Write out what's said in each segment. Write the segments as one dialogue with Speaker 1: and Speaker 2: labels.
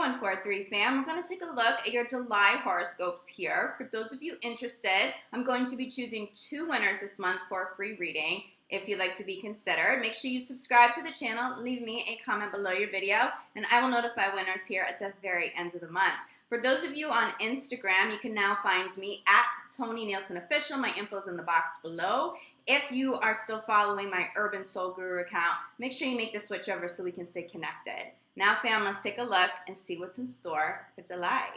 Speaker 1: 143 fam, we're going to take a look at your July horoscopes here. For those of you interested, I'm going to be choosing 2 winners this month for a free reading. If you'd like to be considered, make sure you subscribe to the channel, leave me a comment below your video, and I will notify winners here at the very end of the month. For those of you on Instagram, you can now find me at Tony Nielsen Official. My info's in the box below. If you are still following my Urban Soul Guru account, make sure you make the switch over so we can stay connected. Now, fam, let's take a look and see what's in store for July.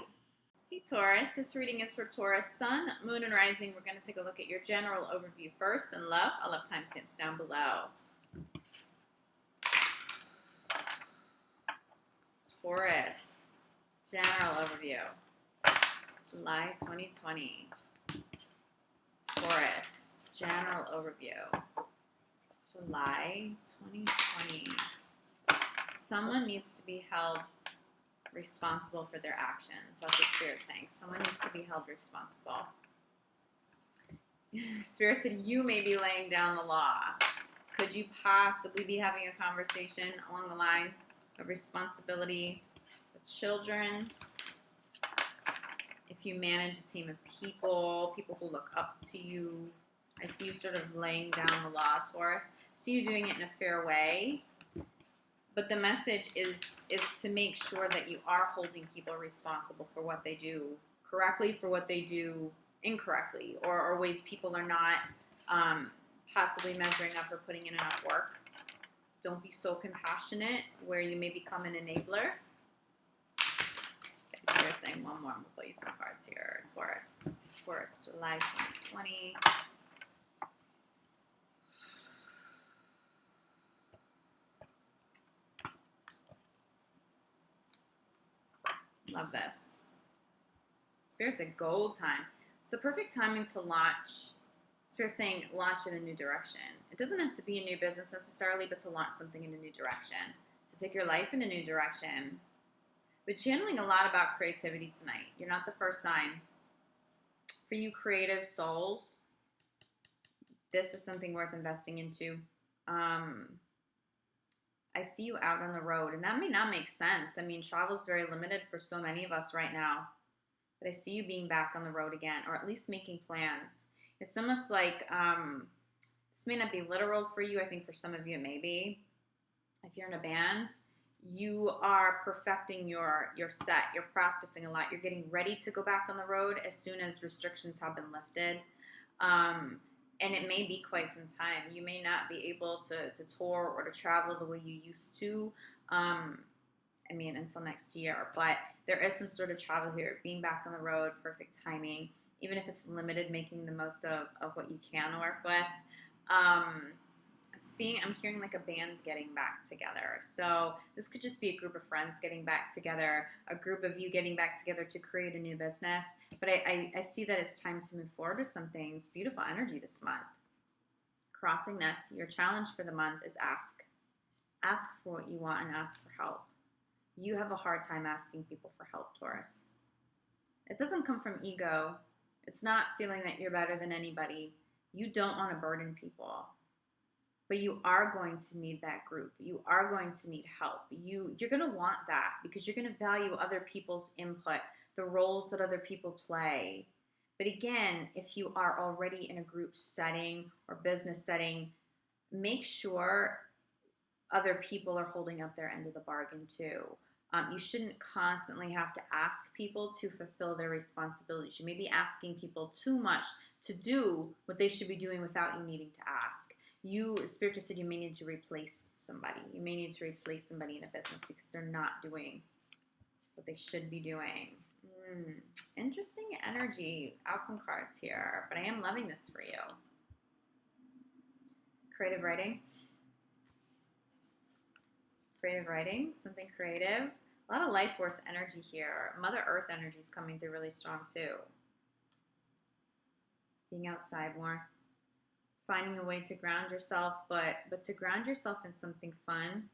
Speaker 1: Hey, Taurus. This reading is for Taurus, Sun, Moon, and Rising. We're going to take a look at your general overview first. And love, I'll have timestamps down below. Taurus, general overview, July 2020. Taurus, general overview, July 2020. Someone needs to be held responsible for their actions. That's what Spirit's saying. Someone needs to be held responsible. Spirit said you may be laying down the law. Could you possibly be having a conversation along the lines of responsibility with children? If you manage a team of people who look up to you, I see you sort of laying down the law, Taurus. I see you doing it in a fair way. But the message is to make sure that you are holding people responsible for what they do correctly, for what they do incorrectly, or ways people are not possibly measuring up or putting in enough work. Don't be so compassionate where you may become an enabler. Okay, so we're saying one more. I'm going to play you some cards here. Taurus. Taurus, July 2020. Love this. Spirit's a gold time. It's the perfect timing to launch. Spirit's saying launch in a new direction. It doesn't have to be a new business necessarily, but to launch something in a new direction. To take your life in a new direction. But channeling a lot about creativity tonight. You're not the first sign. For you creative souls, this is something worth investing into. I see you out on the road, and that may not make sense. I mean, travel is very limited for so many of us right now. But I see you being back on the road again, or at least making plans. It's almost like, this may not be literal for you. I think for some of you it may be. If you're in a band, you are perfecting your set. You're practicing a lot. You're getting ready to go back on the road as soon as restrictions have been lifted. And it may be quite some time. You may not be able to tour or to travel the way you used to, until next year. But there is some sort of travel here. Being back on the road, perfect timing. Even if it's limited, making the most of what you can work with. I'm hearing like a band's getting back together. So this could just be a group of friends getting back together, a group of you getting back together to create a new business. But I see that it's time to move forward with some things. Beautiful energy this month. Crossing this, your challenge for the month is ask. Ask for what you want and ask for help. You have a hard time asking people for help, Taurus. It doesn't come from ego. It's not feeling that you're better than anybody. You don't want to burden people. But you are going to need that group. You are going to need help. You're going to want that because you're going to value other people's input, the roles that other people play. But again, if you are already in a group setting or business setting, make sure other people are holding up their end of the bargain too. You shouldn't constantly have to ask people to fulfill their responsibilities. You may be asking people too much to do what they should be doing without you needing to ask. Spirit just said you may need to replace somebody. You may need to replace somebody in a business because they're not doing what they should be doing. Interesting energy, outcome cards here, but I am loving this for you. Creative writing. Creative writing, something creative. A lot of life force energy here. Mother Earth energy is coming through really strong too. Being outside more. Finding a way to ground yourself, but to ground yourself in something fun.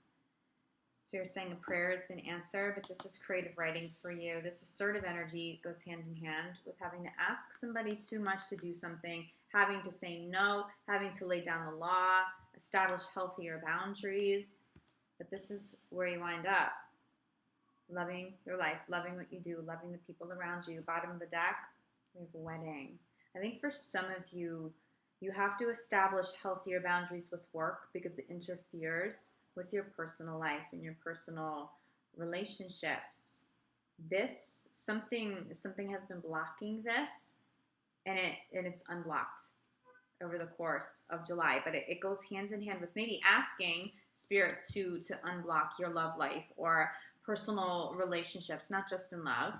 Speaker 1: Spirit saying a prayer has been answered, but this is creative writing for you. This assertive energy goes hand in hand with having to ask somebody too much to do something, having to say no, having to lay down the law, establish healthier boundaries. But this is where you wind up. loving your life, loving what you do, loving the people around you. Bottom of the deck, we have wedding. I think for some of you, you have to establish healthier boundaries with work because it interferes with your personal life and your personal relationships. This something has been blocking this, and it's unblocked over the course of July. But it goes hands in hand with maybe asking spirit to unblock your love life or personal relationships, not just in love.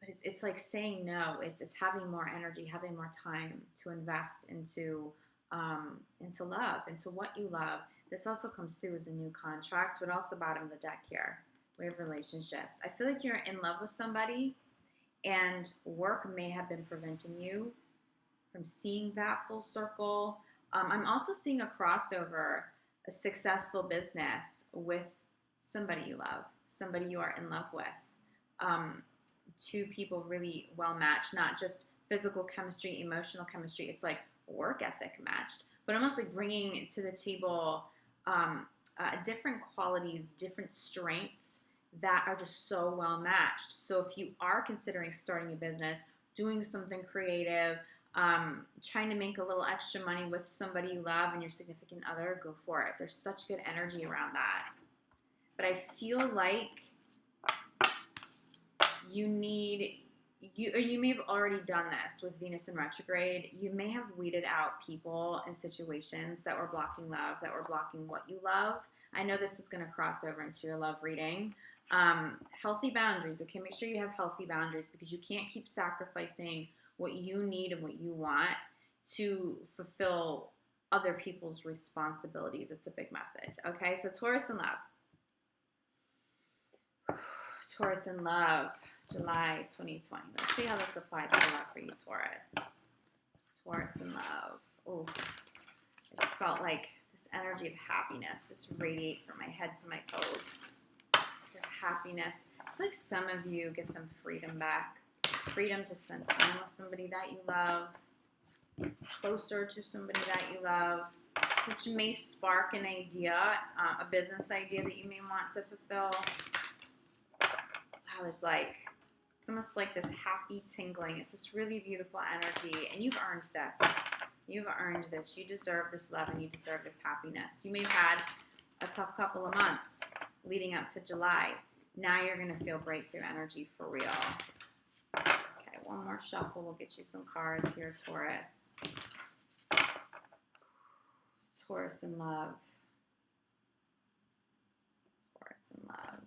Speaker 1: But it's like saying no. It's having more energy, having more time to invest into love, into what you love. This also comes through as a new contract, but also bottom of the deck here. We have relationships. I feel like you're in love with somebody, and work may have been preventing you from seeing that full circle. I'm also seeing a crossover, a successful business with somebody you love, somebody you are in love with. Two people really well matched, not just physical chemistry, emotional chemistry. It's like work ethic matched, but almost like bringing to the table different qualities, different strengths that are just so well matched. So if you are considering starting a business, doing something creative, trying to make a little extra money with somebody you love and your significant other, go for it. There's such good energy around that. But I feel like you may have already done this with Venus in retrograde. You may have weeded out people and situations that were blocking love, that were blocking what you love. I know this is going to cross over into your love reading. Healthy boundaries. Okay, make sure you have healthy boundaries because you can't keep sacrificing what you need and what you want to fulfill other people's responsibilities. It's a big message. Okay, so Taurus in love. Taurus in love, July 2020. Let's see how this applies to love for you, Taurus. Taurus in love. Oh, I just felt like this energy of happiness just radiate from my head to my toes. There's happiness. I feel like some of you get some freedom back. Freedom to spend time with somebody that you love, closer to somebody that you love, which may spark an idea, a business idea that you may want to fulfill. Wow, there's like, it's almost like this happy tingling. It's this really beautiful energy, and you've earned this. You've earned this. You deserve this love, and you deserve this happiness. You may have had a tough couple of months leading up to July. Now you're going to feel breakthrough energy for real. Okay, one more shuffle. We'll get you some cards here, Taurus. Taurus in love. Taurus in love.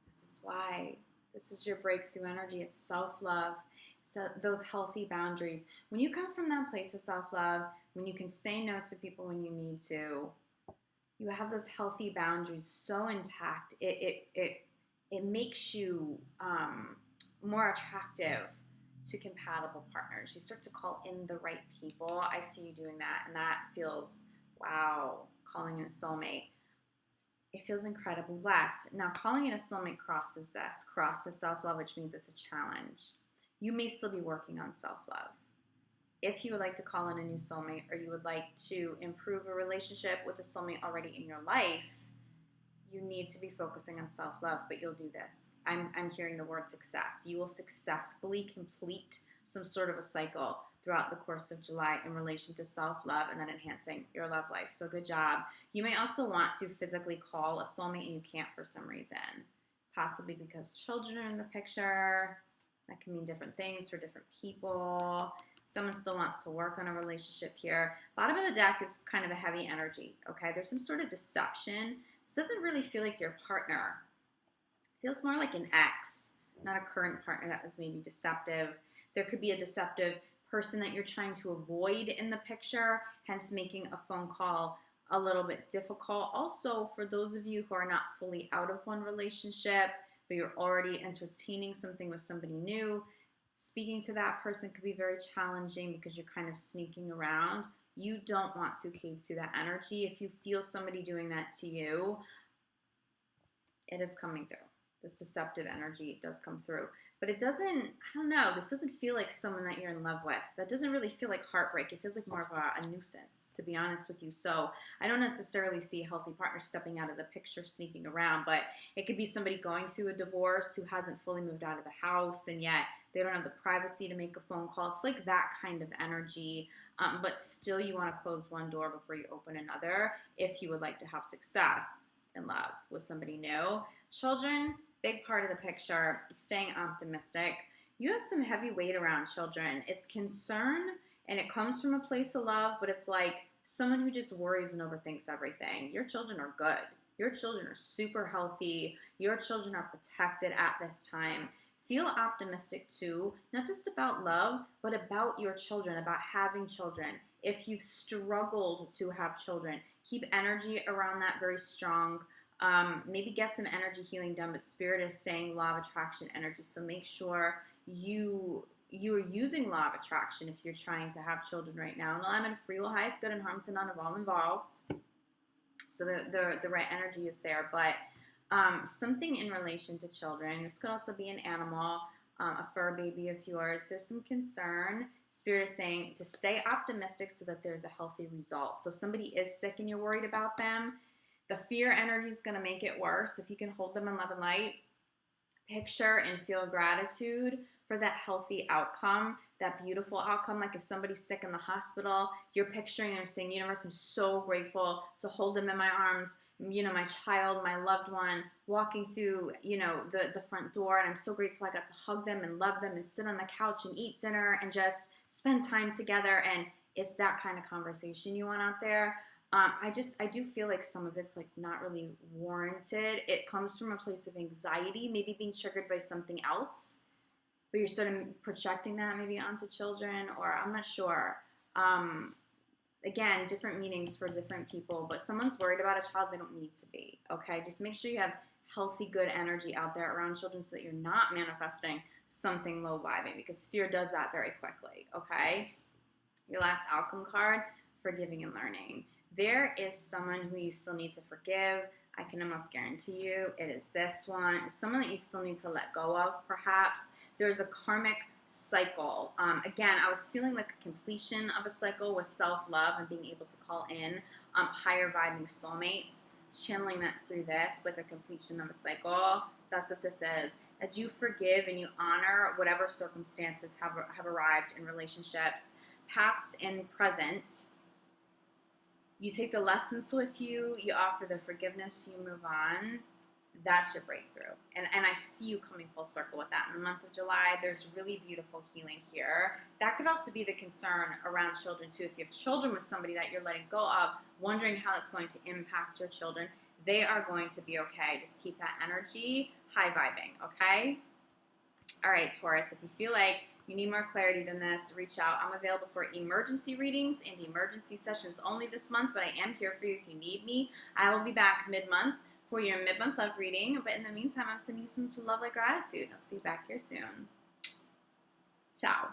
Speaker 1: This is why. This is your breakthrough energy. It's self-love. So those healthy boundaries. When you come from that place of self-love, when you can say no to people when you need to, you have those healthy boundaries so intact. It makes you more attractive to compatible partners. You start to call in the right people. I see you doing that, and that feels, wow, calling in a soulmate. It feels incredibly blessed. Now, calling in a soulmate crosses self-love, which means it's a challenge. You may still be working on self-love. If you would like to call in a new soulmate, or you would like to improve a relationship with a soulmate already in your life, you need to be focusing on self-love, but you'll do this. I'm hearing the word success. You will successfully complete some sort of a cycle throughout the course of July in relation to self-love and then enhancing your love life. So good job. You may also want to physically call a soulmate and you can't for some reason, possibly because children are in the picture. That can mean different things for different people. Someone still wants to work on a relationship here. Bottom of the deck is kind of a heavy energy, okay? There's some sort of deception. This doesn't really feel like your partner. It feels more like an ex, not a current partner that was maybe deceptive. There could be a deceptive person that you're trying to avoid in the picture, hence making a phone call a little bit difficult. Also, for those of you who are not fully out of one relationship, but you're already entertaining something with somebody new, speaking to that person could be very challenging because you're kind of sneaking around. You don't want to cave to that energy. If you feel somebody doing that to you, it is coming through. This deceptive energy does come through. but it doesn't, I don't know, this doesn't feel like someone that you're in love with. That doesn't really feel like heartbreak. It feels like more of a nuisance, to be honest with you. So I don't necessarily see a healthy partner stepping out of the picture, sneaking around, but it could be somebody going through a divorce who hasn't fully moved out of the house, and yet they don't have the privacy to make a phone call. It's like that kind of energy, but still you want to close one door before you open another if you would like to have success in love with somebody new. Children, big part of the picture, staying optimistic. You have some heavy weight around children. It's concern, and it comes from a place of love, but it's like someone who just worries and overthinks everything. Your children are good. Your children are super healthy. Your children are protected at this time. Feel optimistic too, not just about love, but about your children, about having children. If you've struggled to have children, keep energy around that very strong. Maybe get some energy healing done, but Spirit is saying law of attraction energy. So make sure you are using law of attraction if you're trying to have children right now. And I'm in free will, highest good, and harm to none of all involved. So the right energy is there. But something in relation to children, this could also be an animal, a fur baby of yours. There's some concern. Spirit is saying to stay optimistic so that there's a healthy result. So if somebody is sick and you're worried about them, the fear energy is going to make it worse. If you can hold them in love and light, picture and feel gratitude for that healthy outcome, that beautiful outcome. Like if somebody's sick in the hospital, you're picturing and saying, universe, I'm so grateful to hold them in my arms, my child, my loved one, walking through, the front door. And I'm so grateful I got to hug them and love them and sit on the couch and eat dinner and just spend time together. And it's that kind of conversation you want out there. I do feel like some of it's like not really warranted. It comes from a place of anxiety, maybe being triggered by something else, but you're sort of projecting that maybe onto children, or I'm not sure. Again, different meanings for different people, but someone's worried about a child they don't need to be, okay? Just make sure you have healthy, good energy out there around children so that you're not manifesting something low vibing, because fear does that very quickly, okay? Your last outcome card, forgiving and learning. There is someone who you still need to forgive. I can almost guarantee you it is this one. It's someone that you still need to let go of, perhaps. There's a karmic cycle. Again, I was feeling like a completion of a cycle with self-love and being able to call in higher vibing soulmates, channeling that through this, like a completion of a cycle. That's what this is. As you forgive and you honor whatever circumstances have arrived in relationships, past and present, you take the lessons with you, you offer the forgiveness, you move on. That's your breakthrough. And I see you coming full circle with that. In the month of July, there's really beautiful healing here. That could also be the concern around children too. If you have children with somebody that you're letting go of, wondering how it's going to impact your children, they are going to be okay. Just keep that energy high vibing, okay? All right, Taurus, if you feel like you need more clarity than this, reach out. I'm available for emergency readings and emergency sessions only this month, but I am here for you if you need me. I will be back mid-month for your mid-month love reading, but in the meantime, I'm sending you so much love, like gratitude. I'll see you back here soon. Ciao.